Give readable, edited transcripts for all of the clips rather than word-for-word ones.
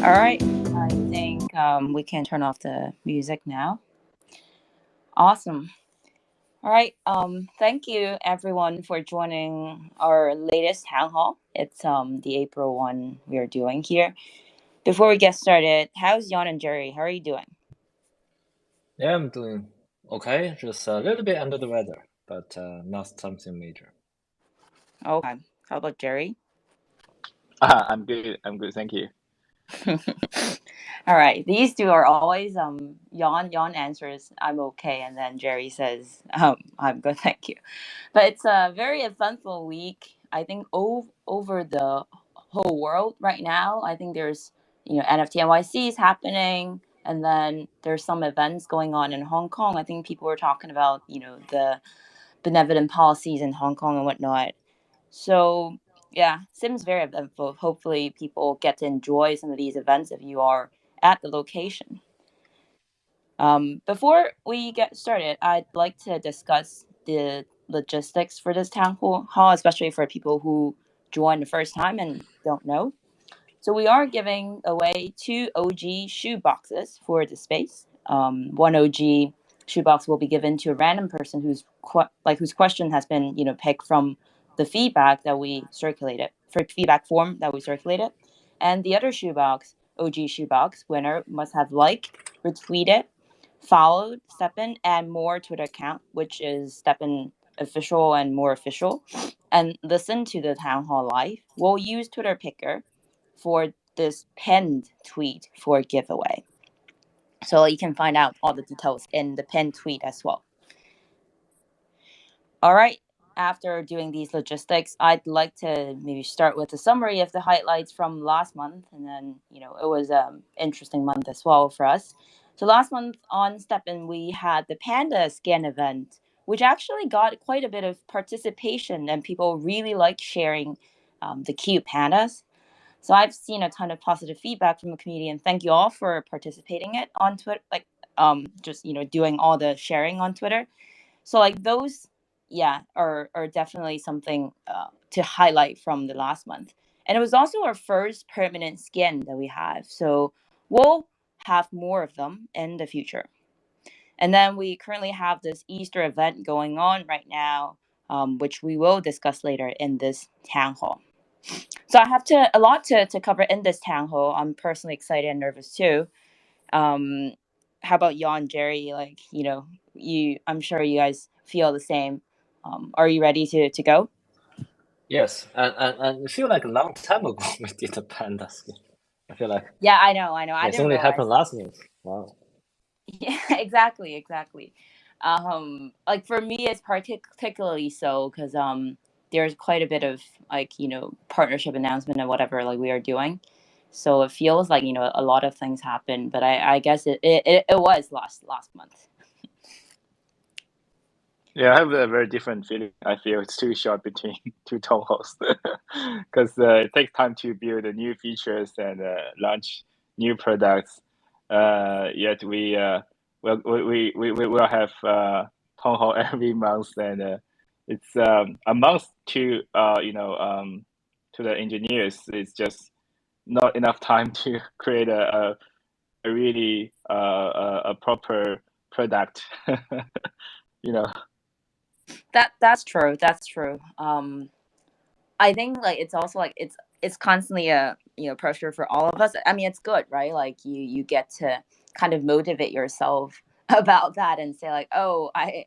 All right. I think we can turn off the music now. Awesome. All right. Thank you everyone for joining our latest town hall. It's the April one we are doing here. Before we get started, how's Jan and Jerry? How are you doing? Yeah, I'm doing okay. Just a little bit under the weather, but not something major. Okay. How about Jerry? I'm good. Thank you. All right. These two are always Jan answers I'm okay, and then Jerry says I'm good, thank you. But it's a very eventful week. I think over the whole world right now. I think there's NFT NYC is happening, and then there's some events going on in Hong Kong. I think people were talking about the benevolent policies in Hong Kong and whatnot. So yeah, seems very eventful. Hopefully, people get to enjoy some of these events if you are at the location. Before we get started, I'd like to discuss the logistics for this town hall, especially for people who join the first time and don't know. So we are giving away 2 OG shoe boxes for the space. One OG shoebox will be given to a random person whose question has been picked from the feedback that we circulated for feedback form that we circulated, and the other shoebox, OG shoebox winner, must have retweeted, followed STEPN and more Twitter account, which is STEPN official and more official, and listen to the town hall live. We'll use Twitter Picker for this pinned tweet for giveaway. So you can find out all the details in the pinned tweet as well. All right. After doing these logistics, I'd like to maybe start with a summary of the highlights from last month. And then, it was an interesting month as well for us. So last month on STEPN, we had the Panda Scan event, which actually got quite a bit of participation, and people really liked sharing the cute pandas. So I've seen a ton of positive feedback from the community, and thank you all for participating it on Twitter, just doing all the sharing on Twitter. So those, are definitely something to highlight from the last month. And it was also our first permanent skin that we have, so we'll have more of them in the future. And then we currently have this Easter event going on right now, which we will discuss later in this town hall. So I have a lot to cover in this town hall. I'm personally excited and nervous too. How about Jan, Jerry? I'm sure you guys feel the same. Are you ready to go? Yes, and I feel like a long time ago we did a panda skin. I feel like I know. it's only happened last month. Wow. Yeah, exactly. For me, it's particularly so because there's quite a bit of partnership announcement and whatever we are doing. So it feels like a lot of things happen, but I guess it was last month. Yeah, I have a very different feeling. I feel it's too short between two town halls because it takes time to build new features and launch new products. Yet we will have town hall every month, and it's a month to to the engineers. It's just not enough time to create a really a proper product. That's true. I think it's also it's constantly a pressure for all of us. I mean, it's good, right? You get to kind of motivate yourself about that and say oh, I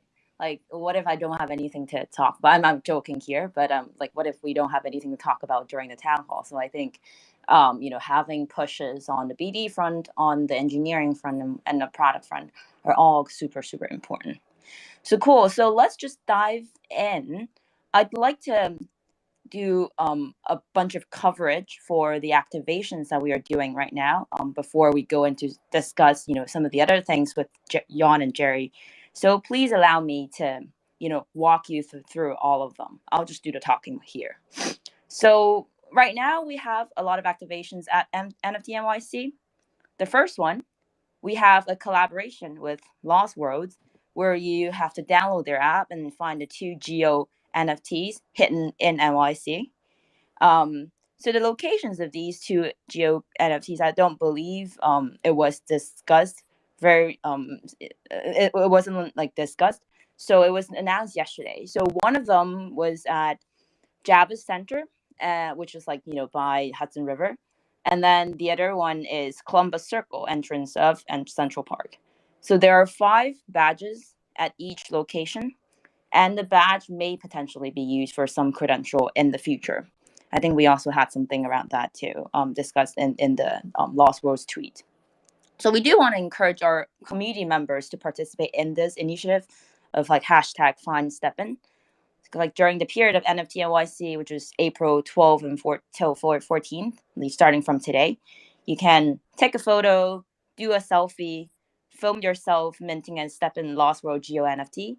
what if I don't have anything to talk about? I'm joking here, but what if we don't have anything to talk about during the town hall? So I think having pushes on the BD front, on the engineering front, and the product front are all super important. So cool. So let's just dive in. I'd like to do a bunch of coverage for the activations that we are doing right now before we go into discuss some of the other things with Jan and Jerry. So please allow me to walk you through all of them. I'll just do the talking here. So right now we have a lot of activations at NFT NYC. The first one, we have a collaboration with Lost Worlds, where you have to download their app and find the 2 geo NFTs hidden in NYC. So the locations of these two geo NFTs, I don't believe it was discussed very it wasn't like discussed. So it was announced yesterday. So one of them was at Java Center, which is like by Hudson River, and then the other one is Columbus Circle entrance of and Central Park. So there are 5 badges at each location, and the badge may potentially be used for some credential in the future. I think we also had something around that too, discussed in the Lost Worlds tweet. So we do want to encourage our community members to participate in this initiative of like hashtag find STEPN. Like during the period of NFT NYC, which is April 12th and till 14th, starting from today, you can take a photo, do a selfie, film yourself minting a STEPN Lost World Geo NFT,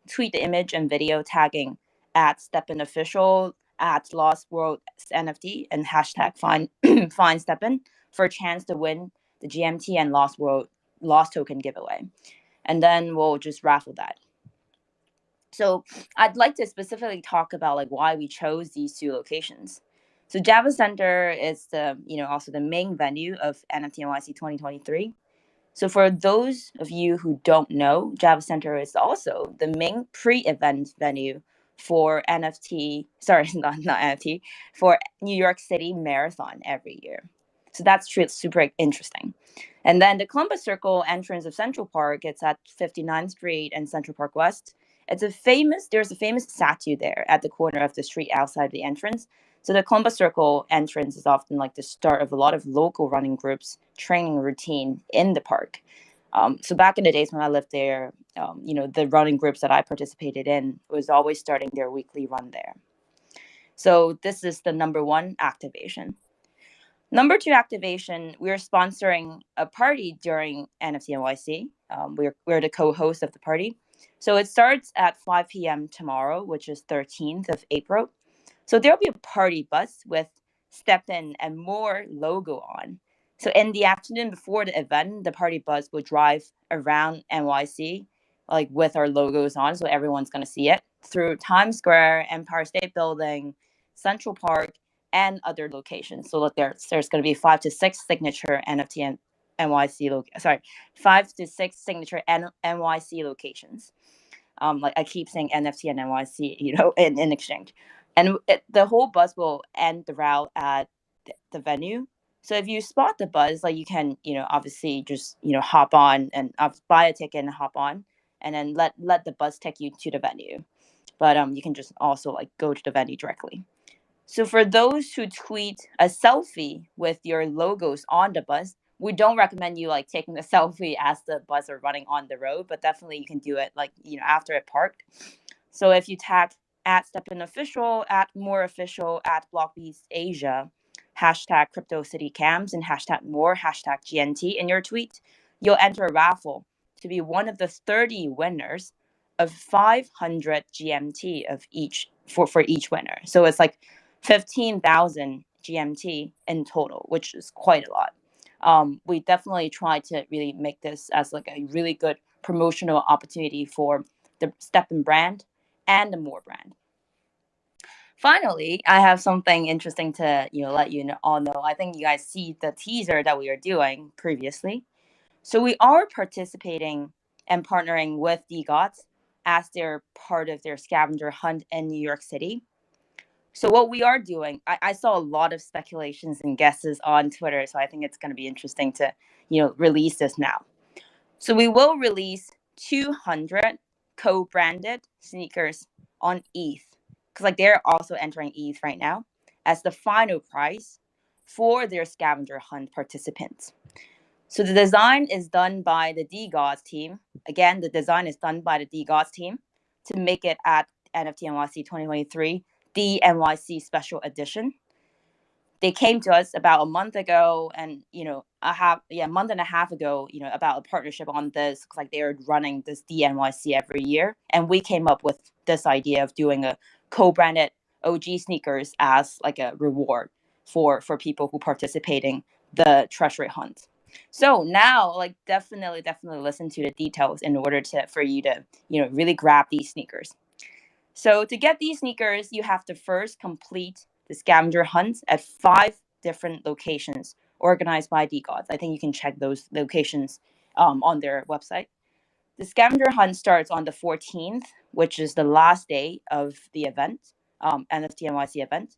tweet the image and video tagging at STEPN Official, at Lost World NFT, and hashtag find STEPN for a chance to win the GMT and Lost Token giveaway. And then we'll just raffle that. So I'd like to specifically talk about like why we chose these 2 locations. So Java Center is the also the main venue of NFT NYC 2023. So for those of you who don't know, Java Center is also the main pre-event venue for for New York City Marathon every year. So that's super interesting. And then the Columbus Circle entrance of Central Park, it's at 59th Street and Central Park West. There's a famous statue there at the corner of the street outside the entrance. So the Columbus Circle entrance is often like the start of a lot of local running groups training routine in the park. So back in the days when I lived there, the running groups that I participated in was always starting their weekly run there. So this is the number 1 activation. Number 2 activation, we're sponsoring a party during NFT NYC. We're the co-host of the party. So it starts at 5 p.m. tomorrow, which is 13th of April. So there'll be a party bus with STEPN and more logo on. So in the afternoon before the event, the party bus will drive around NYC, like with our logos on, so everyone's going to see it, through Times Square, Empire State Building, Central Park, and other locations. So look, there's going to be 5 to 6 signature NFT and NYC 5 to 6 signature NYC locations. Like I keep saying NFT and NYC, in exchange. And the whole bus will end the route at the venue. So if you spot the bus, like you can, obviously just, hop on and buy a ticket and hop on, and then let the bus take you to the venue. But you can just also like go to the venue directly. So for those who tweet a selfie with your logos on the bus, we don't recommend you like taking the selfie as the bus are running on the road, but definitely you can do it like, after it parked. So if you tag at STEPN Official, at More Official, at BlockBeast Asia, hashtag Crypto City Camps, and hashtag More, hashtag GNT in your tweet, you'll enter a raffle to be one of the 30 winners of 500 GMT of each for each winner. So it's like 15,000 GMT in total, which is quite a lot. We definitely try to really make this as like a really good promotional opportunity for the STEPN brand and the More brand. Finally, I have something interesting to let you all know. I think you guys see the teaser that we are doing previously. So we are participating and partnering with DGOTS as they're part of their scavenger hunt in New York City. So what we are doing, I saw a lot of speculations and guesses on Twitter, so I think it's going to be interesting to release this now. So we will release 200 co-branded sneakers on ETH, because like they're also entering ETH right now, as the final prize for their scavenger hunt participants. So the design is done by the DGOTS team. Again, the design is done by the DGOTS team to make it at NFT NYC 2023, the NYC Special Edition. They came to us about a month ago, and a month and a half ago, about a partnership on this. Like they are running this DNYC every year, and we came up with this idea of doing a co-branded OG sneakers as like a reward for people who participating the treasury hunt. So now, like definitely listen to the details in order for you to really grab these sneakers. So to get these sneakers, you have to first complete the scavenger hunt at 5 different locations organized by DGODs. I think you can check those locations on their website. The scavenger hunt starts on the 14th, which is the last day of the event, NFT NYC event.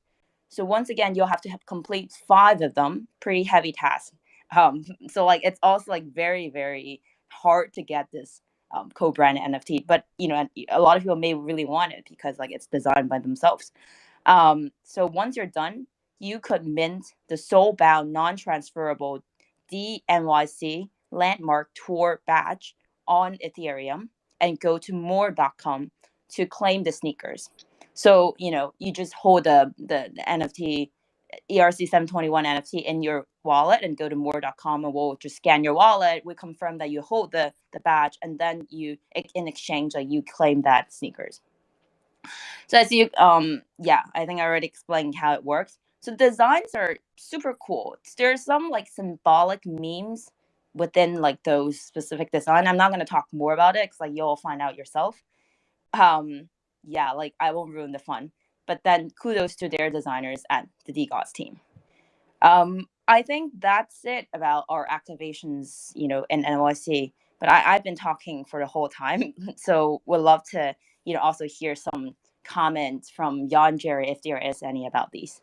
So once again, you'll have to complete 5 of them. Pretty heavy task. So like it's also like very, very hard to get this co-branded NFT. But you know, a lot of people may really want it because like it's designed by themselves. So once you're done, you could mint the soul-bound, non-transferable DNYC landmark tour badge on Ethereum and go to more.com to claim the sneakers. So, you know, you just hold the NFT, ERC 721 NFT in your wallet and go to more.com and we'll just scan your wallet. We confirm that you hold the badge and then you, in exchange, like you claim that sneakers. So as you, I think I already explained how it works. So designs are super cool. There's some like symbolic memes within like those specific design. I'm not going to talk more about it because like you'll find out yourself. Like I won't ruin the fun. But then kudos to their designers at the DGODs team. I think that's it about our activations, you know, in NYC. But I've been talking for the whole time, so would love to, you know, also hear some comments from Jan, Jerry, if there is any about these.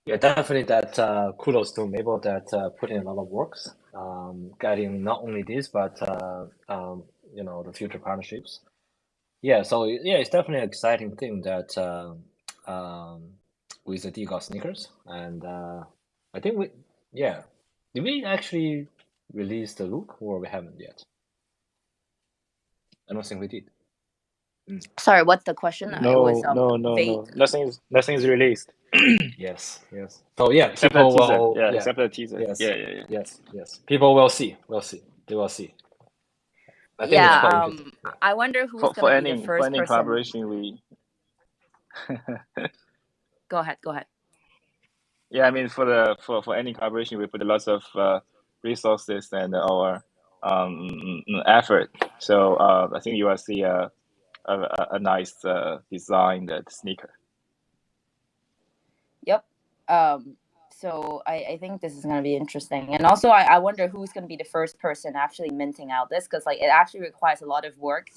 Yeah, definitely that kudos to Mabel that put in a lot of works, getting not only this but you know, the future partnerships. Yeah, so yeah, it's definitely an exciting thing that with the DGOD sneakers, and I think did we actually release the look or we haven't yet? I don't think we did. Sorry, what's the question? No. Nothing's released. Yes. So yeah, except people the teaser. will. Except the teaser. Yes. People will see. They will see. I think it's quite interesting. I wonder who's going to be the first for any person. collaboration we. Go ahead. Yeah, I mean for any collaboration we put lots of resources and our effort. So I think you will see a nice designed sneaker. Yep. So I think this is going to be interesting. And also I wonder who's going to be the first person actually minting out this, because like it actually requires a lot of work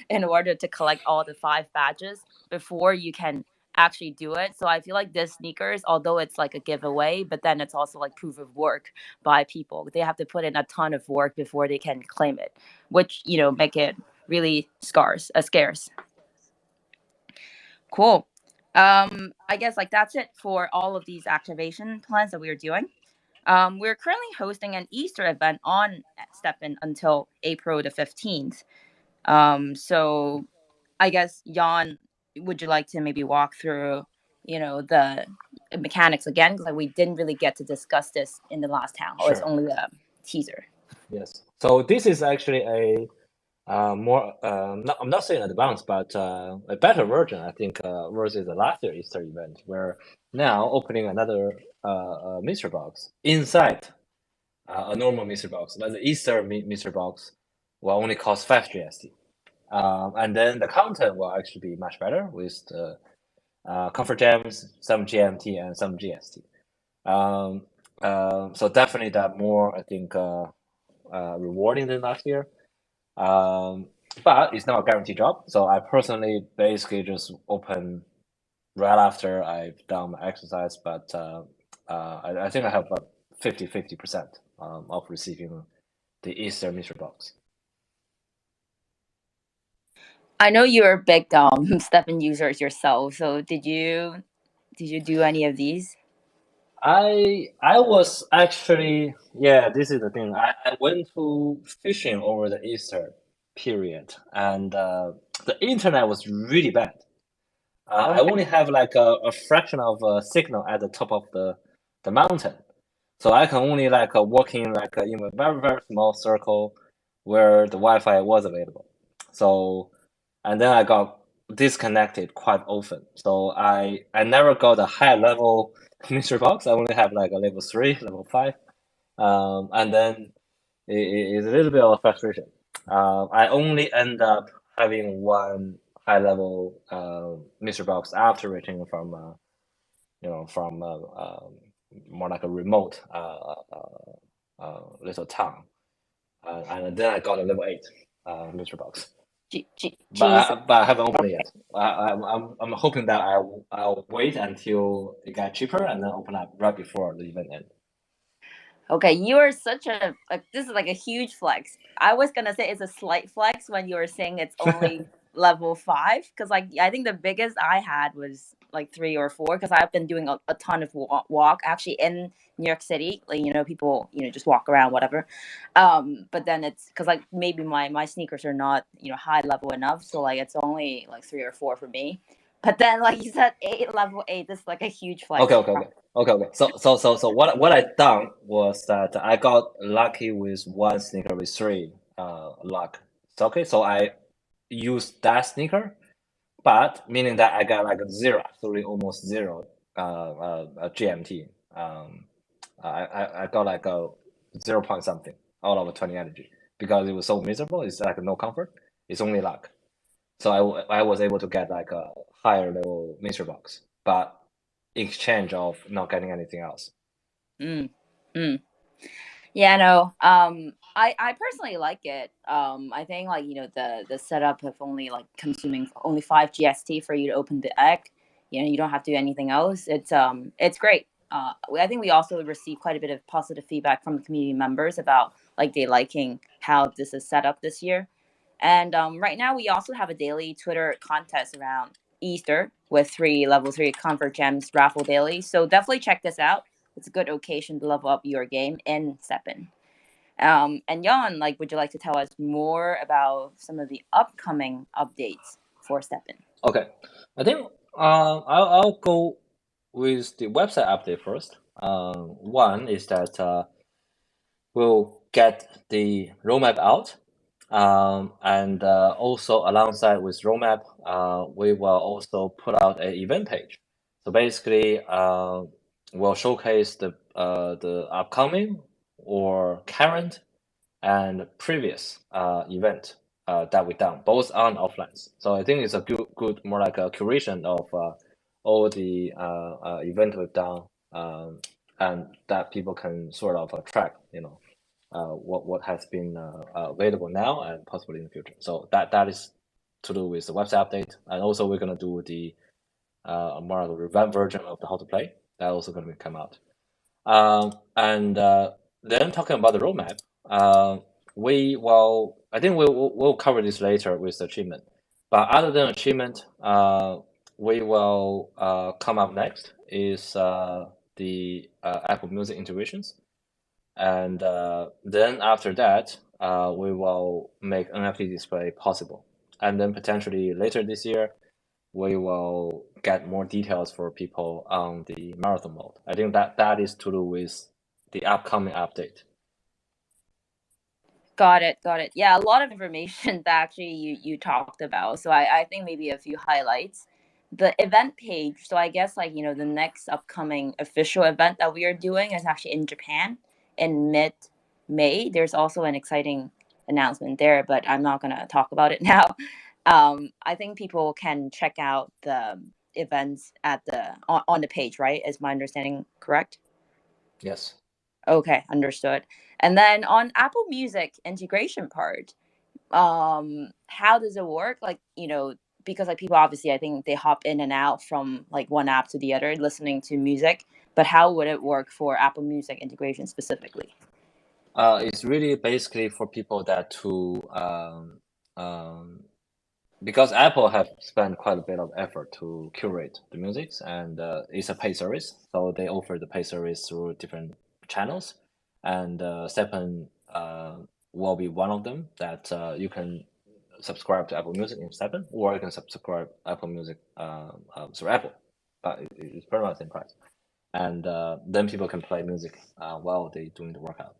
in order to collect all the 5 badges before you can actually do it. So I feel like this sneakers, although it's like a giveaway, but then it's also like proof of work by people. They have to put in a ton of work before they can claim it, which, you know, make it really scarce. Cool. I guess like that's it for all of these activation plans that we are doing. We're currently hosting an Easter event on STEPN until April the 15th. So I guess Jan, would you like to maybe walk through, you know, the mechanics again? Because like, we didn't really get to discuss this in the last town hall. Sure. It's only a teaser. Yes. So this is actually a more, I'm not saying advanced, but a better version, I think, versus the last year Easter event, where now opening another mystery box inside a normal mystery box. But the Easter mystery box will only cost 5 GST. And then the content will actually be much better with the comfort gems, some GMT, and some GST. So definitely that more, I think, rewarding than last year. But it's not a guaranteed job. So I personally basically just open right after I've done my exercise. But I think I have about 50% of receiving the Easter mystery box. I know you're a big STEPN users yourself. So did you do any of these? I was actually, this is the thing. I went to fishing over the Easter period, and the internet was really bad. I only have like a fraction of a signal at the top of the mountain, so I can only like walk in like in a very, very small circle where the Wi-Fi was available. So, and then I got disconnected quite often. So I never got a high level mystery box. I only have like a level 3, level 5, and then it's a little bit of a frustration. I only end up having one high level mystery box after returning from more like a remote little town, and then I got a level 8 mystery box. But I haven't opened it yet. I'm hoping that I'll wait until it gets cheaper and then open up right before the event ends. Okay, you are such a this is like a huge flex. I was gonna say it's a slight flex when you were saying it's only level 5, because like I think the biggest I had was like 3 or 4, because I've been doing a ton of walk actually in New York City, like people just walk around whatever, but then it's because like maybe my sneakers are not high level enough, so like it's only like 3 or 4 for me. But then like you said, level 8, this is like a huge flex. Okay. So what I done was that I got lucky with one sneaker with 3 luck. Okay, so I used that sneaker, but meaning that I got like 0, actually almost 0 GMT. I got like a 0 point something out of 20 energy because it was so miserable. It's like no comfort. It's only luck. So I was able to get like a higher level mystery box, but in exchange of not getting anything else. Yeah, no. I personally like it. I think like the setup of only like consuming only 5 GST for you to open the egg. You don't have to do anything else. It's great. I think we also received quite a bit of positive feedback from the community members about like they liking how this is set up this year. And right now we also have a daily Twitter contest around Easter with 3 level 3 Convert Gems raffle daily. So definitely check this out. It's a good occasion to level up your game in STEPN. And Jan, like, would you like to tell us more about some of the upcoming updates for STEPN? Okay, I think I'll go with the website update first. One is that we'll get the roadmap out, and also alongside with roadmap, we will also put out an event page. So basically, we'll showcase the upcoming or current and previous event that we've done, both on and offline. So I think it's a good more like a curation of all the event we've done, and that people can sort of track, what has been available now and possibly in the future. So that is to do with the website update, and also we're gonna do the more of a revamped version of the how to play. That also gonna come out. And then talking about the roadmap, I think we'll cover this later with achievement. But other than achievement, we will come up next is the Apple Music integrations. And then after that, we will make NFT display possible. And then potentially later this year, we will get more details for people on the marathon mode. I think that is to do with the upcoming update. Got it. Yeah, a lot of information that actually you talked about. So I think maybe a few highlights. The event page. So I guess like, the next upcoming official event that we are doing is actually in Japan in mid-May. There's also an exciting announcement there, but I'm not going to talk about it now. I think people can check out the events at on the page, right? Is my understanding correct? Yes. Okay, understood. And then on Apple Music integration part, how does it work? Like, because like people obviously I think they hop in and out from like one app to the other listening to music, but how would it work for Apple Music integration specifically? It's really basically for people that because Apple have spent quite a bit of effort to curate the music, and it's a paid service, so they offer the paid service through different channels, and STEPN will be one of them that you can subscribe to Apple Music in STEPN, or you can subscribe Apple Music through Apple, but it's pretty much the same price, and then people can play music while they're doing the workout.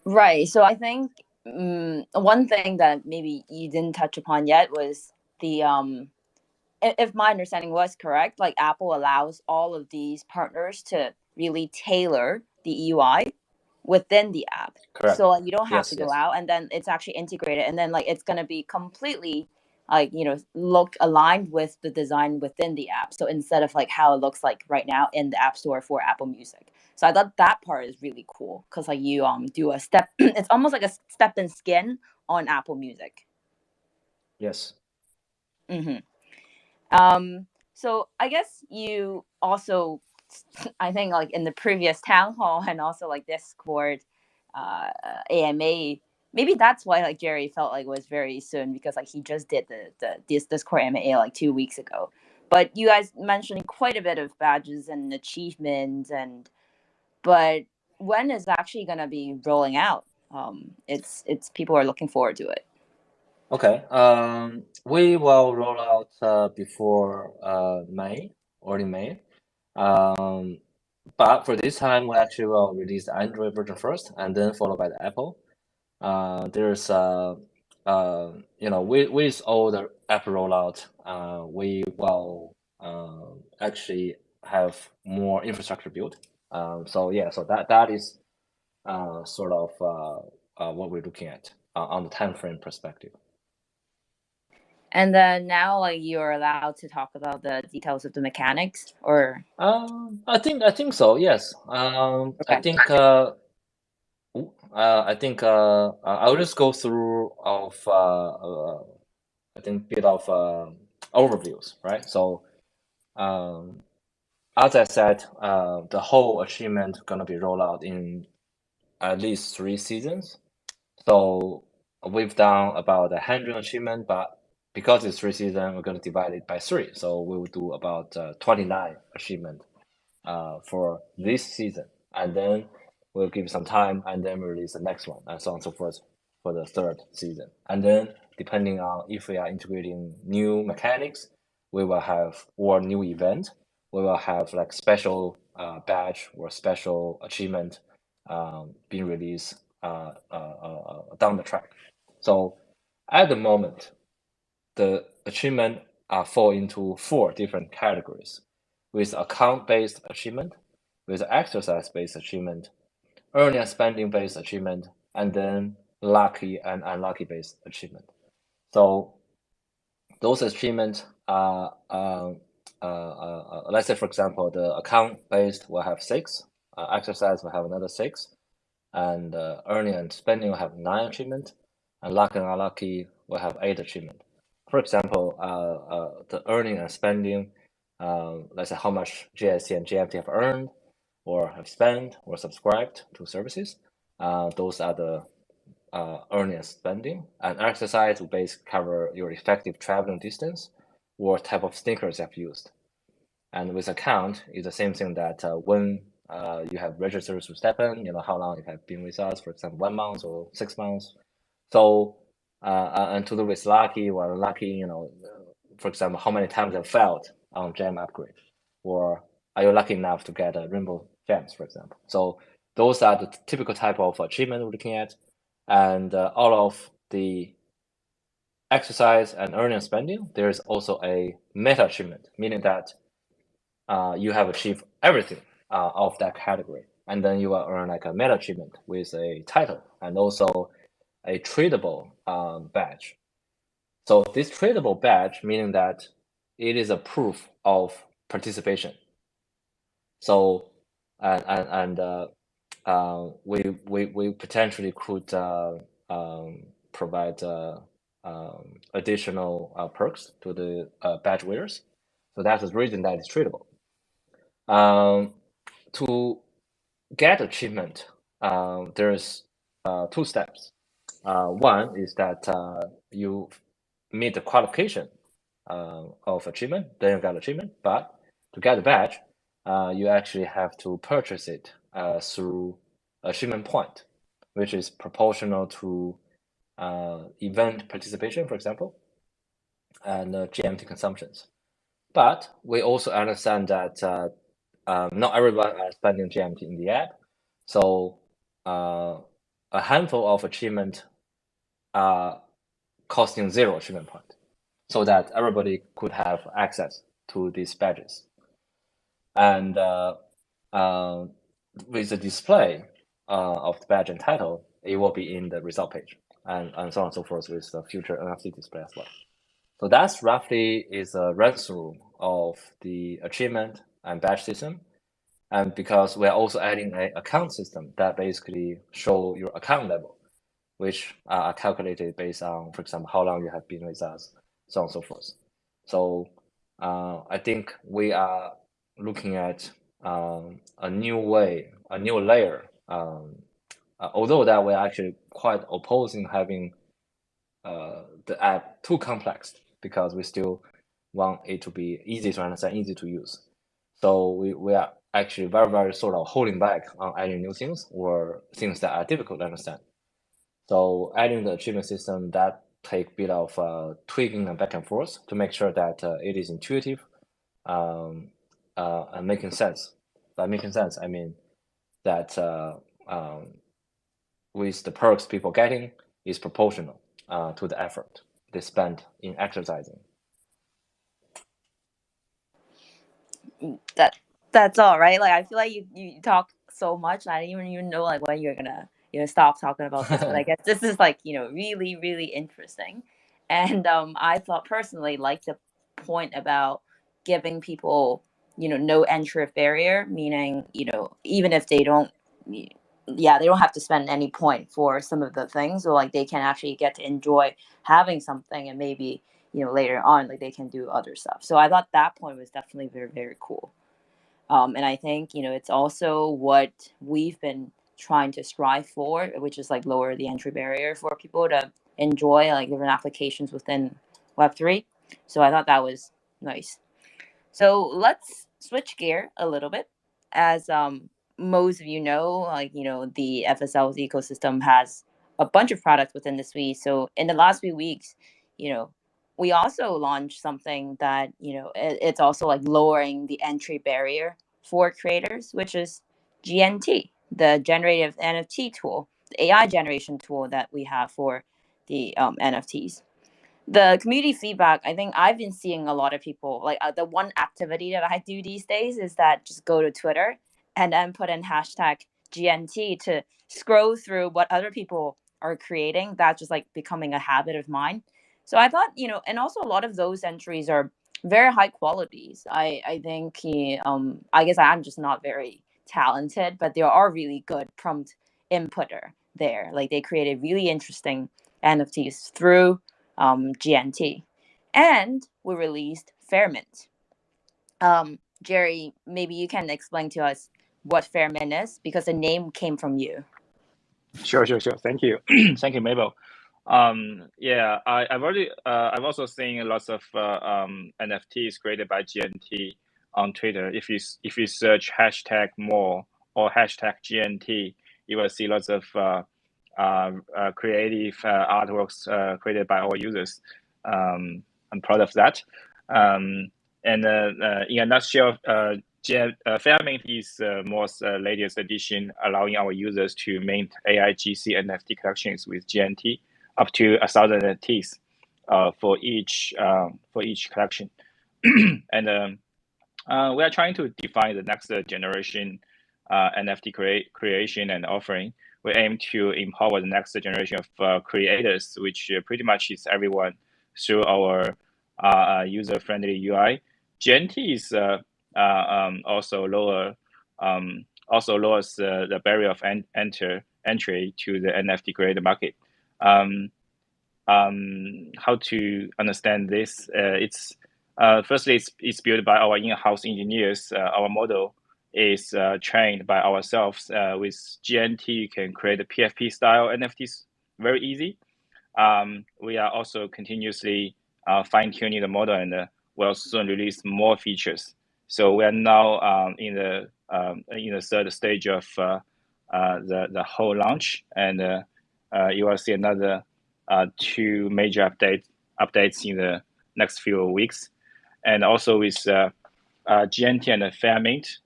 Right. So I think one thing that maybe you didn't touch upon yet was the if my understanding was correct, like Apple allows all of these partners to really tailor the UI within the app. Correct. So like, you don't have Yes, to go yes. out, and then it's actually integrated, and then like it's going to be completely like, look aligned with the design within the app. So instead of like how it looks like right now in the App Store for Apple Music. So I thought that part is really cool because like you do a step, it's almost like a step in skin on Apple Music. Yes. So I guess you also, I think like in the previous town hall and also like Discord, AMA, maybe that's why like Jerry felt like it was very soon, because like he just did this Discord AMA like 2 weeks ago. But you guys mentioned quite a bit of badges and achievements, but when is actually gonna be rolling out? It's people are looking forward to it. Okay. We will roll out before May, early May. But for this time, we actually will release the Android version first, and then followed by the Apple. There's with all the app rollout, we will actually have more infrastructure built. So that is sort of what we're looking at on the time frame perspective. And then now, like, you're allowed to talk about the details of the mechanics, or I think so. Yes. okay. I think I'll just go through of I think bit of overviews, right? So as I said, the whole achievement gonna be rolled out in at least 3 seasons. So we've done about 100 achievement, but because it's 3 seasons, we're gonna divide it by 3. So we will do about 29 achievement for this season, and then we'll give some time, and then we'll release the next one, and so on and so forth for the 3rd season. And then depending on if we are integrating new mechanics, we will have, or new event, we will have like special badge or special achievement being released down the track. So at the moment, the achievement fall into 4 different categories, with account-based achievement, with exercise-based achievement, earning and spending-based achievement, and then lucky and unlucky-based achievement. So those achievements are, let's say, for example, the account-based will have 6, exercise will have another 6, and earning and spending will have 9 achievement, and lucky and unlucky will have 8 achievement. For example, the earning and spending, let's say how much GST and GMT have earned, or have spent, or subscribed to services. Those are the earning and spending. And exercise will basically cover your effective traveling distance or type of sneakers you have used. And with account, it's the same thing that when you have registered with STEPN, how long you have been with us, for example, 1 month or 6 months. So, and to do with lucky or unlucky, for example, how many times have failed on gem upgrade, or are you lucky enough to get a rainbow gems, for example. So those are the typical type of achievement we're looking at. And all of the exercise and earning and spending, there's also a meta achievement, meaning that you have achieved everything of that category, and then you will earn like a meta achievement with a title and also a tradable badge. So this tradable badge, meaning that it is a proof of participation. So we potentially could provide additional perks to the badge wearers. So that's the reason that it's tradable. To get achievement, there's 2 steps. One is that you meet the qualification of achievement, then you got achievement. But to get the badge, you actually have to purchase it through achievement point, which is proportional to event participation, for example, and GMT consumptions. But we also understand that not everyone is spending GMT in the app. So a handful of achievement are costing 0 achievement point, so that everybody could have access to these badges. And with the display of the badge and title, it will be in the result page, and so on and so forth with the future NFT display as well. So that's roughly is a run through of the achievement and badge system. And because we're also adding an account system that basically show your account level, which are calculated based on, for example, how long you have been with us, so on and so forth. So I think we are looking at a new way, a new layer. Although that we're actually quite opposing having the app too complex, because we still want it to be easy to understand, easy to use. So we are actually very sort of holding back on adding new things or things that are difficult to understand. So adding the achievement system, that take a bit of tweaking and back and forth to make sure that it is intuitive and making sense. By making sense, I mean that with the perks people getting is proportional to the effort they spend in exercising. That's all, right? Like, I feel like you talk so much, I don't even know like when you're gonna stop talking about this. But I guess this is like really interesting, and I thought personally like the point about giving people no entry barrier, meaning even if they don't they don't have to spend any point for some of the things, or like they can actually get to enjoy having something, and maybe later on like they can do other stuff. So I thought that point was definitely very cool. And I think it's also what we've been trying to strive for, which is like lower the entry barrier for people to enjoy like different applications within Web3. So I thought that was nice. So let's switch gear a little bit. As most of like the FSL's ecosystem has a bunch of products within the suite. So in the last few weeks, we also launched something that it's also like lowering the entry barrier for creators, which is GNT, the generative NFT tool, the AI generation tool that we have for the NFTs. The community feedback, I think I've been seeing a lot of people like the one activity that I do these days is that just go to Twitter and then put in hashtag GNT to scroll through what other people are creating. That's just like becoming a habit of mine. So I thought, and also a lot of those entries are very high qualities. I think I guess I'm just not very talented, but there are really good prompt inputter there. Like they created really interesting NFTs through GNT, and we released Fairmint. Jerry, maybe you can explain to us what Fairmint is, because the name came from you. Sure. Thank you. Thank you, Mabel. Yeah, I've also seen lots of NFTs created by GNT on Twitter. If you search hashtag more or hashtag GNT, you will see lots of creative artworks created by our users. I'm proud of that. And in a nutshell, Fairmint is the most latest edition, allowing our users to mint AIGC NFT collections with GNT up to 1,000 NFTs for each collection. And we are trying to define the next generation NFT creation and offering. We aim to empower the next generation of creators, which pretty much is everyone, through our user-friendly UI. GNT is also lowers the barrier of entry to the NFT creator market. How to understand this? Firstly, it's built by our in-house engineers. Our model is trained by ourselves. With GNT, you can create a PFP style NFTs very easy. We are also continuously fine-tuning the model, and will soon release more features. So we are now in the third stage of the whole launch, and you will see another 2 major updates in the next few weeks. And also with GNT and Fairmint,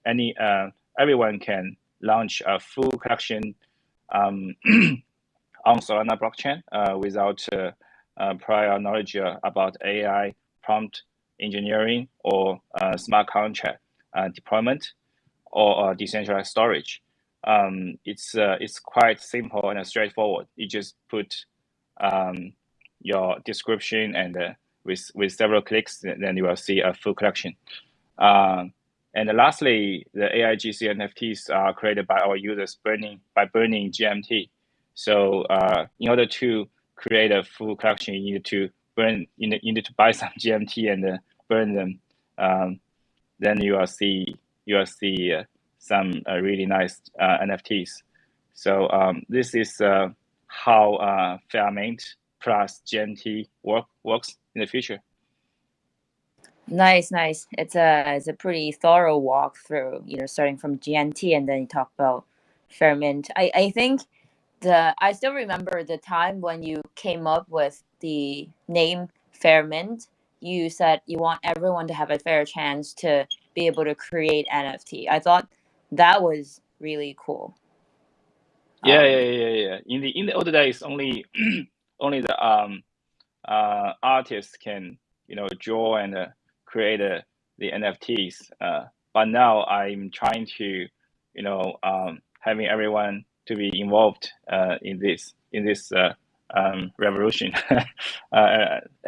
everyone can launch a full collection on Solana blockchain without prior knowledge about AI, prompt engineering, or smart contract deployment, or decentralized storage. It's quite simple and straightforward. You just put your description and with several clicks, then you will see a full collection. And lastly, the AIGC NFTs are created by our users by burning GMT. So in order to create a full collection, you need to buy some GMT and burn them. Then you will see some really nice NFTs. So this is how Fairmint plus GMT works in the future. Nice. It's a pretty thorough walkthrough, starting from GNT and then you talk about Fairmint. I think I still remember the time when you came up with the name Fairmint. You said you want everyone to have a fair chance to be able to create NFT. I thought that was really cool. Yeah. In the older days, only the artists can draw and create the NFTs. But now I'm trying to having everyone to be involved in this revolution.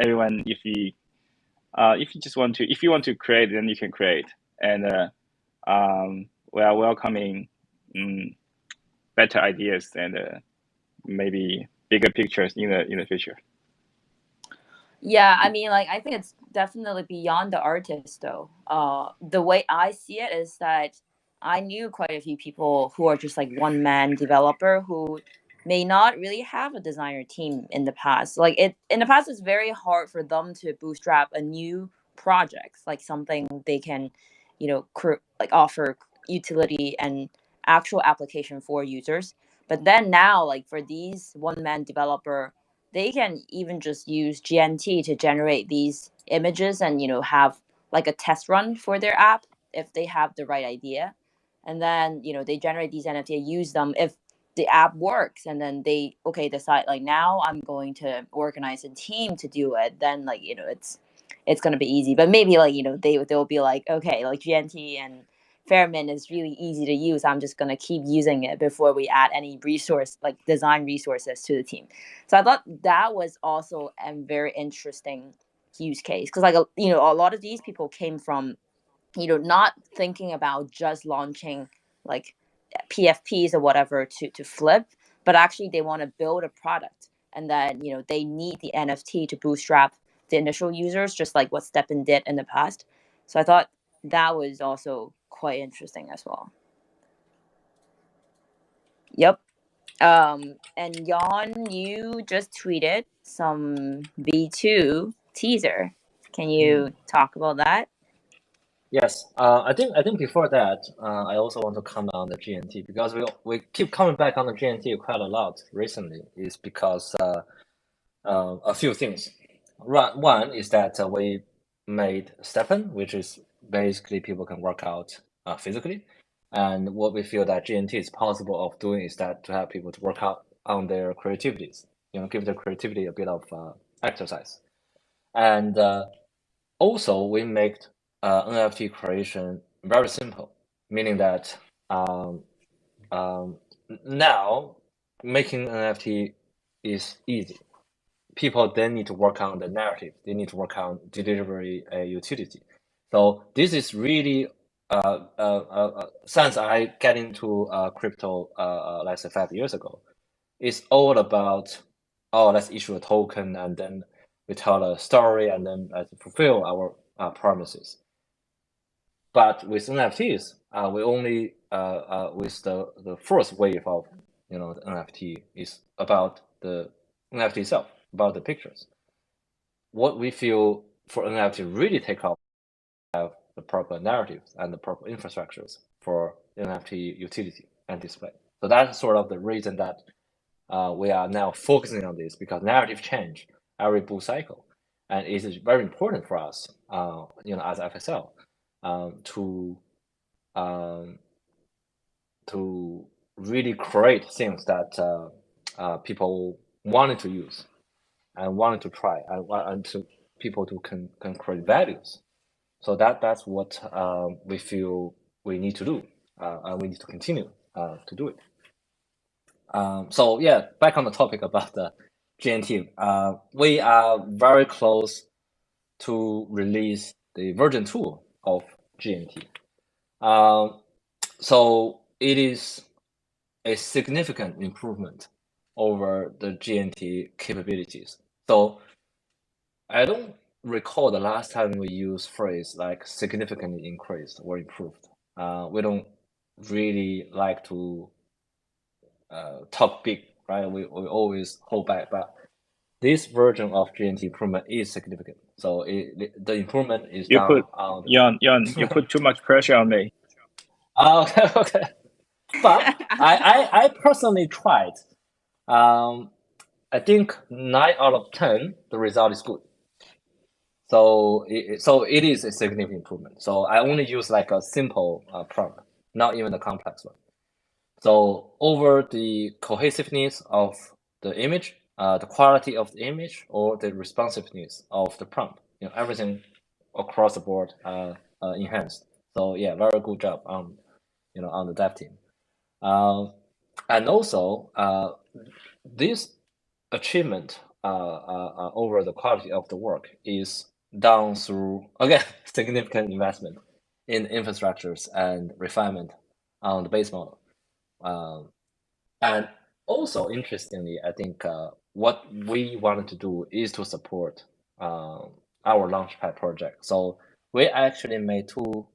Everyone, if you want to create, then you can create, and we are welcoming better ideas and maybe bigger pictures in the future. Yeah, I mean, I think it's definitely beyond the artist, though. The way I see it is that I knew quite a few people who are just one-man developer who may not really have a designer team in the past. In the past, it's very hard for them to bootstrap a new project, something they can, offer utility and actual application for users. But then now, for these one-man developer, they can even just use GNT to generate these images and have a test run for their app if they have the right idea, and then they generate these NFT, use them if the app works, and then they decide now I'm going to organize a team to do it. Then it's gonna be easy, but maybe they'll be okay, GNT and Fairmint is really easy to use. I'm just gonna keep using it before we add any resource design resources to the team. So I thought that was also a very interesting use case because a lot of these people came from not thinking about just launching PFPs or whatever to flip, but actually they want to build a product, and then they need the NFT to bootstrap the initial users, just like what STEPN did in the past. So I thought that was also quite interesting as well. Yep. And Jan, you just tweeted some V2 teaser. Can you talk about that? Yes, I think before that, I also want to comment on the GNT because we keep coming back on the GNT quite a lot recently. Is because a few things. One is that we made STEPN, which is basically people can work out physically, and what we feel that GNT is possible of doing is that to have people to work out on their creativities, give their creativity a bit of exercise, and also we make NFT creation very simple, meaning that now making NFT is easy. People then need to work on the narrative. They need to work on delivery utility. So this is really since I get into crypto, let's say 5 years ago, it's all about let's issue a token and then we tell a story and then fulfill our promises. But with NFTs, we only with the first wave of the NFT is about the NFT itself, about the pictures. What we feel for NFT really take off have the proper narratives and the proper infrastructures for NFT utility and display. So that's sort of the reason that we are now focusing on this, because narrative change every bull cycle, and it is very important for us, as FSL, to really create things that people wanted to use and wanted to try, and to people to can create values. So that's what we feel we need to do, and we need to continue to do it. So back on the topic about the GNT, we are very close to release the version 2 of GNT. So it is a significant improvement over the GNT capabilities. So I don't recall the last time we used phrase like significantly increased or improved. We don't really like to talk big, right? We always hold back, but this version of GNT improvement is significant. So the improvement is You down put on the Jan, you put too much pressure on me. okay, okay. But I personally tried. I think 9 out of 10, the result is good. So it is a significant improvement. So I only use like a simple prompt, not even a complex one. So over the cohesiveness of the image, the quality of the image, or the responsiveness of the prompt, everything across the board enhanced. So yeah, very good job on on the dev team. And also this achievement over the quality of the work is done through, again, significant investment in infrastructures and refinement on the base model. And also, interestingly, I think what we wanted to do is to support our Launchpad project. So we actually made two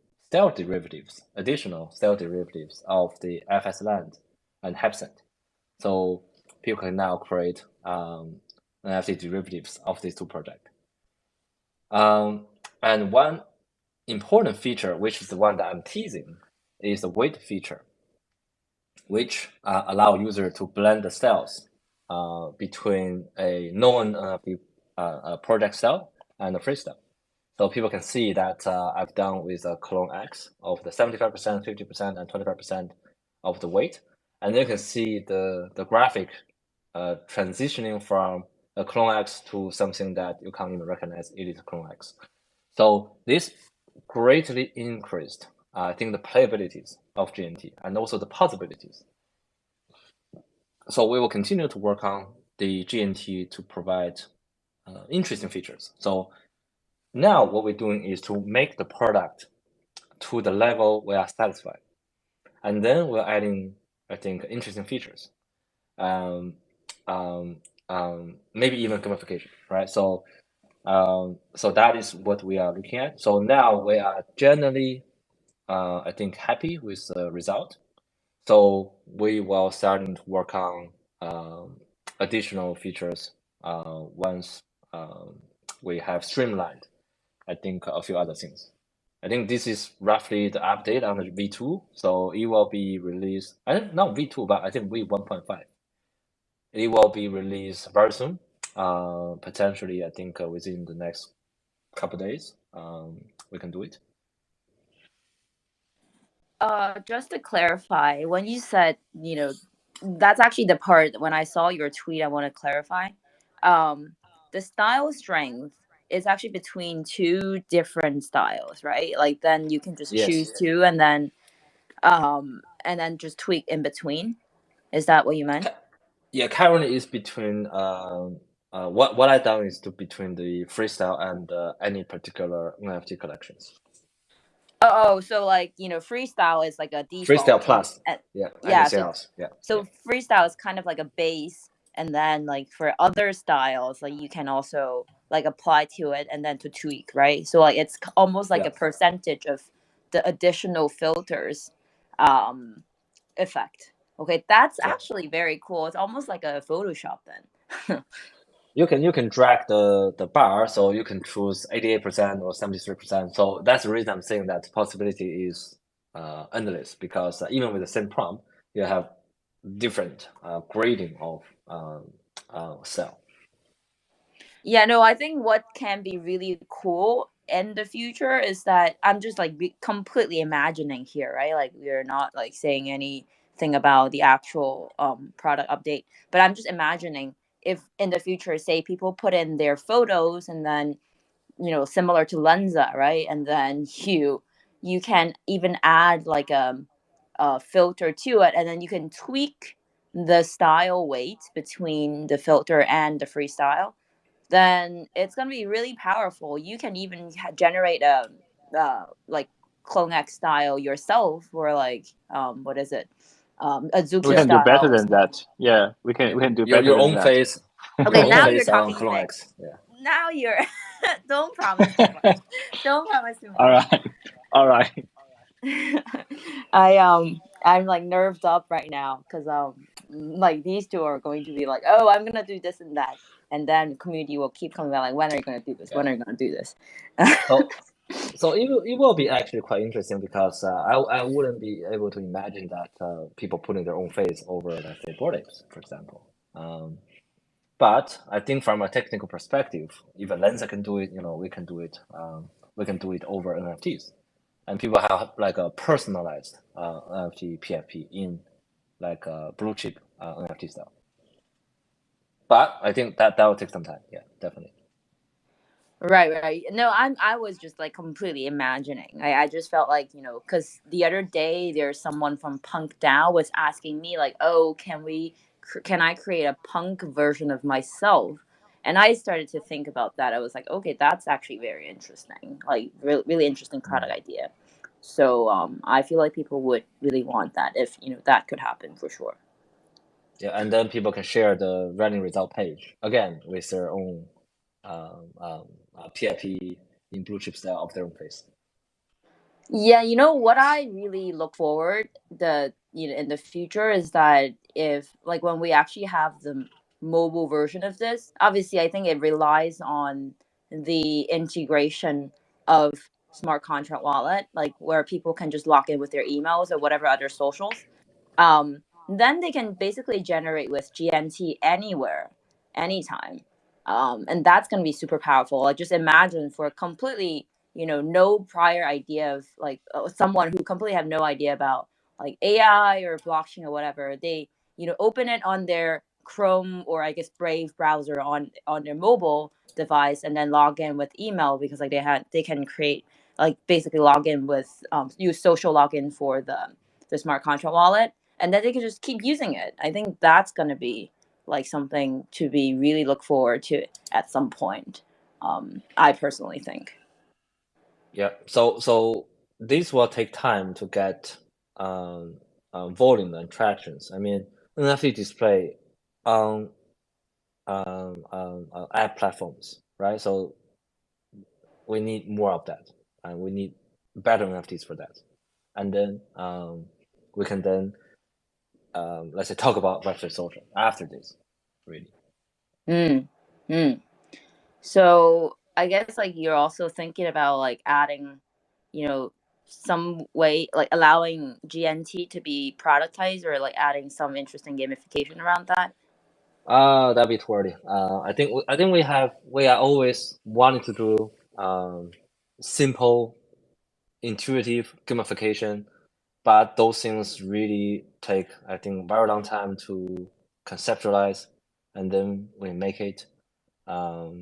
additional stealth derivatives of the FSLand and Hepcent. So people can now create NFT derivatives of these two projects. And one important feature, which is the one that I'm teasing, is the weight feature, which allow user to blend the styles between a known project style and a freestyle. So people can see that I've done with a clone X of the 75%, 50%, and 25% of the weight. And you can see the graphic transitioning from a clone X to something that you can't even recognize it is a clone X. So this greatly increased, I think, the playabilities of GNT and also the possibilities. So we will continue to work on the GNT to provide interesting features. So now what we're doing is to make the product to the level we are satisfied. And then we're adding, I think, interesting features. Maybe even gamification, right? So that is what we are looking at. So now we are generally, I think, happy with the result. So we will starting to work on additional features once we have streamlined, I think, a few other things. I think this is roughly the update on the V2. So it will be released, not V2, but I think V1.5. It will be released very soon, potentially, I think, within the next couple days. We can do it. Just to clarify, when you said, that's actually the part when I saw your tweet, I want to clarify. The style strength is actually between two different styles, right? Like then you can just choose two and then just tweak in between. Is that what you meant? Yeah, currently is between what I've done is between the freestyle and any particular NFT collections. Oh, so like freestyle is like a default. Freestyle plus, anything else. So freestyle is kind of like a base, and then like for other styles, like you can also like apply to it and then to tweak, right? So like it's almost like a percentage of the additional filters effect. Okay, that's actually very cool. It's almost like a Photoshop then. You can drag the bar, so you can choose 88% or 73%. So that's the reason I'm saying that possibility is endless, because even with the same prompt, you have different grading of cell. Yeah, no, I think what can be really cool in the future is that I'm just like completely imagining here, right? Like we're not like saying anything about the actual product update, but I'm just imagining if in the future, say people put in their photos and then similar to Lensa, right? And then you can even add like a filter to it, and then you can tweak the style weight between the filter and the freestyle. then it's going to be really powerful. You can even generate a like clone X style yourself, or like what is it, We Azuki can do better style. than that. Yeah, we can do better Your than own that. face. Okay, Your own now you're face on talking Clone big. X. Yeah. Now you're don't promise too much. Don't promise too much. All right. I'm like nerved up right now because like these two are going to be like, oh, I'm gonna do this and that, and then community will keep coming back like, when are you gonna do this? When are you gonna do this? So it will be actually quite interesting because I wouldn't be able to imagine that people putting their own face over, let's say, board apes, for example. But I think from a technical perspective, if Lensa can do it, we can do it. We can do it over NFTs, and people have like a personalized NFT PFP in like a blue chip NFT style. But I think that will take some time. Yeah, definitely. Right. No, I was just like completely imagining. I just felt like, because the other day there's someone from Punk DAO was asking me like, oh, can I create a punk version of myself? And I started to think about that. I was like, okay, that's actually very interesting, like really interesting product idea. So I feel like people would really want that if that could happen for sure. Yeah, and then people can share the running result page again with their own PIP in blue chip style of their own face. Yeah, what I really look forward in the future is that if like when we actually have the mobile version of this, obviously I think it relies on the integration of smart contract wallet, like where people can just log in with their emails or whatever other socials. Then they can basically generate with GNT anywhere, anytime. And that's going to be super powerful. Like just imagine for completely, no prior idea of like someone who completely have no idea about like AI or blockchain or whatever. They, open it on their Chrome or I guess Brave browser on their mobile device and then log in with email because like they can create like basically log in with use social login for the smart contract wallet, and then they can just keep using it. I think that's going to be like something to be really look forward to at some point. I personally think. Yeah. So this will take time to get volume and tractions. I mean, NFT display on app platforms, right? So we need more of that, and we need better NFTs for that. And then we can then let's say talk about website social after this, really. So I guess like you're also thinking about like adding, some way like allowing GNT to be productized or like adding some interesting gamification around that. That'd be too early. I think we are always wanting to do simple, intuitive gamification, but those things really take, I think, very long time to conceptualize, and then we make it. But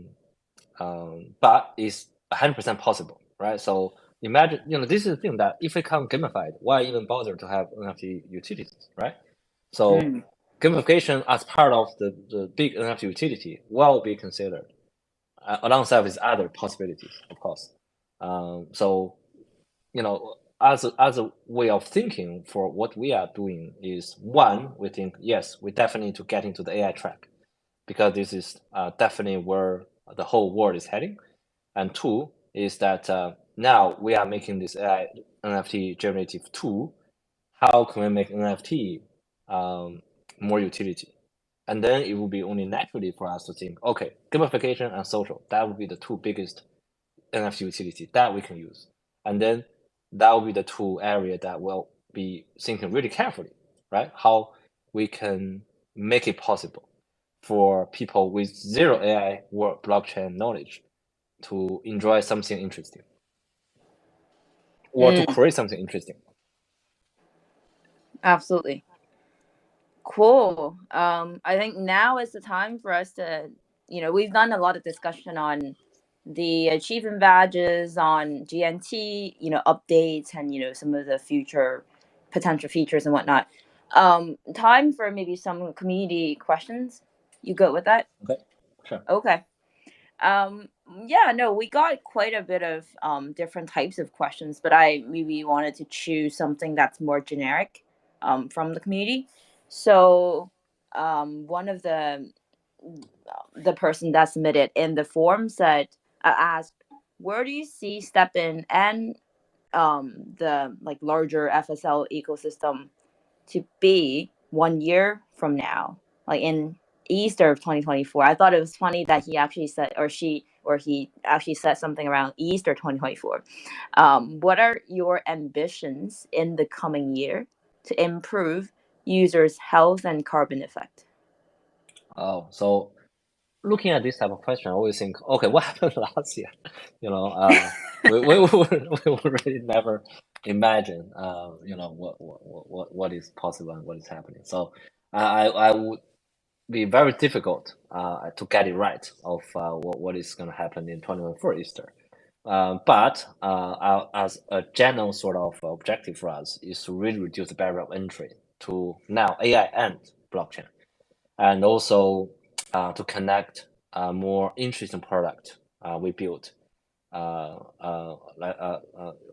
it's 100% possible, right? So imagine, this is the thing that if we can't gamify it, why even bother to have NFT utilities, right? So gamification as part of the big NFT utility will be considered alongside with other possibilities, of course. So, as a way of thinking for what we are doing is, one, we think, yes, we definitely need to get into the AI track because this is definitely where the whole world is heading. And two is that now we are making this AI NFT generative tool. How can we make NFT more utility? And then it will be only naturally for us to think, okay, gamification and social, that would be the two biggest NFT utility that we can use. And then that will be the two area that we'll be thinking really carefully, right? How we can make it possible for people with zero AI or blockchain knowledge to enjoy something interesting or to create something interesting. Absolutely. Cool. I think now is the time for us to, we've done a lot of discussion on the achievement badges, on GNT, updates, and some of the future potential features and whatnot. Time for maybe some community questions. You good with that? Okay, sure. Okay. Yeah, no, we got quite a bit of different types of questions, but I maybe wanted to choose something that's more generic from the community. So one of the person that submitted in the form said, asked, where do you see STEPN and the like larger FSL ecosystem to be 1 year from now, like in Easter of 2024? I thought it was funny that he actually said, or he actually said something around Easter 2024. What are your ambitions in the coming year to improve users' health and carbon effect? Oh, so looking at this type of question, I always think, okay, what happened last year? We would really never imagine, what is possible and what is happening. So I would be very difficult to get it right of what is going to happen in 2024 Easter. But as a general sort of objective for us is to really reduce the barrier of entry to now AI and blockchain, and also to connect more interesting product we built. For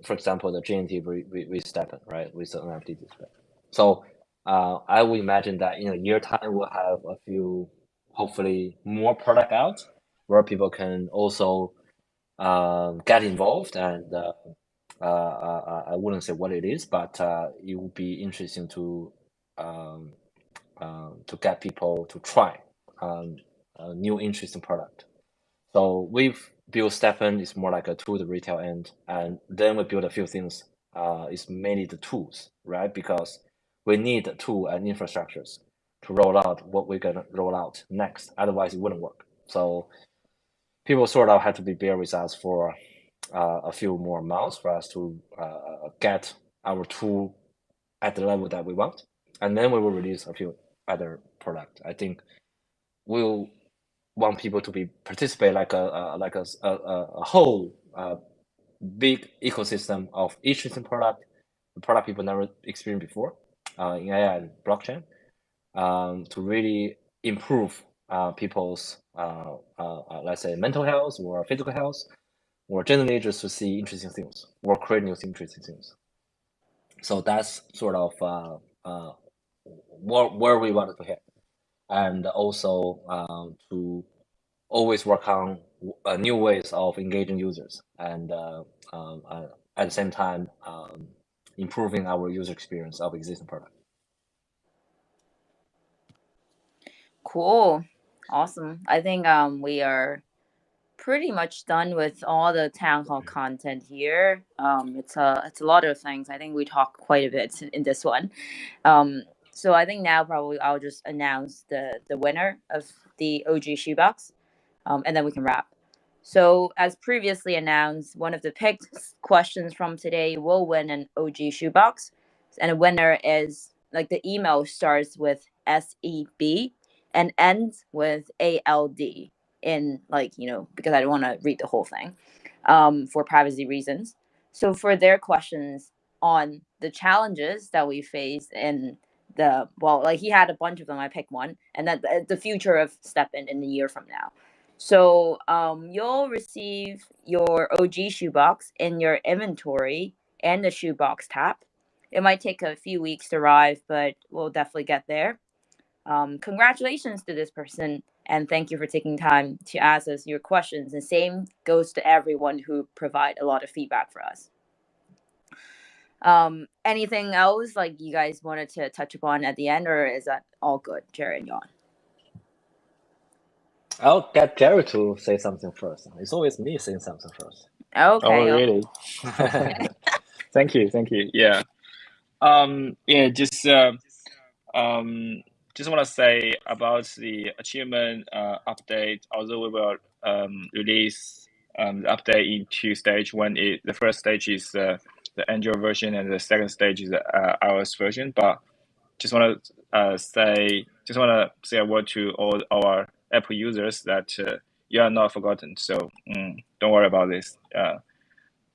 example, the GNT with STEPN, right, with the NFT display. So I would imagine that in a year time we'll have a few, hopefully more product out where people can also get involved, and I wouldn't say what it is, but it would be interesting to get people to try a new interesting product. So we've built STEPN is more like a tool to retail end, and then we build a few things. It's mainly the tools, right? Because we need the tool and infrastructures to roll out what we're gonna roll out next. Otherwise, it wouldn't work. So people sort of had to be bear with us for a few more months for us to get our tool at the level that we want, and then we will release a few other product. I think we'll want people to be participate like a whole big ecosystem of interesting product, the product people never experienced before in AI and blockchain, to really improve people's let's say mental health or physical health, or generally just to see interesting things or create new interesting things. So that's sort of where we wanted to hit, and also to always work on new ways of engaging users, and at the same time improving our user experience of existing product. Cool. Awesome. I think we are pretty much done with all the town hall content here. It's a lot of things. I think we talked quite a bit in this one. So I think now probably I'll just announce the winner of the OG shoebox, and then we can wrap. So as previously announced, one of the picked questions from today will win an OG shoebox, and the winner is, like, the email starts with SEB and ends with ALD, in, like, because I don't want to read the whole thing for privacy reasons. So for their questions on the challenges that we face in he had a bunch of them, I picked one, and then the future of STEPN in a year from now. So you'll receive your OG shoebox in your inventory and the shoebox tab. It might take a few weeks to arrive, but we'll definitely get there. Congratulations to this person, and thank you for taking time to ask us your questions. The same goes to everyone who provide a lot of feedback for us. Anything else like you guys wanted to touch upon at the end, or is that all good, Jerry and John? I'll get Jerry to say something first. It's always me saying something first. Okay. Oh, really? Thank you. Yeah. Just want to say about the achievement update. Although we will release the update in two stages. The first stage is the Android version, and the second stage is the iOS version. But just want to say a word to all our Apple users that you are not forgotten. So don't worry about this.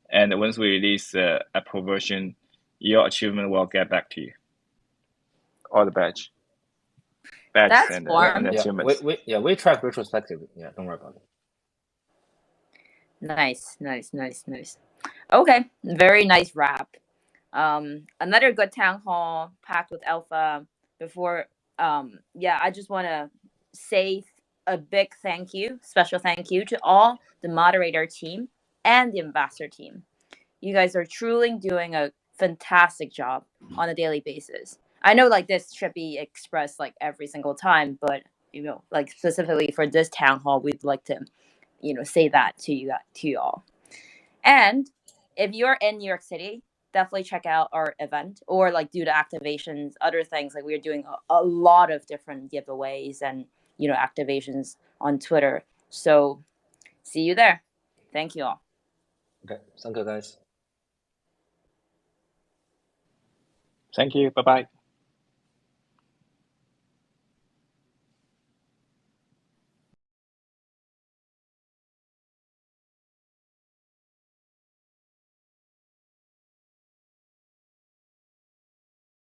And once we release the Apple version, your achievement will get back to you. All the badges. That's and warm. achievements. We track retrospectively. Yeah, don't worry about it. Nice. Okay, very nice wrap. Another good town hall packed with alpha. Before, I just want to say a big special thank you to all the moderator team and the ambassador team. You guys are truly doing a fantastic job on a daily basis. I know like this should be expressed like every single time, but like specifically for this town hall, we'd like to, say that to you all. And if you're in New York City, definitely check out our event or like do the activations, other things. Like we're doing a lot of different giveaways and, activations on Twitter. So see you there. Thank you all. Okay, thank you guys. Thank you. Bye-bye.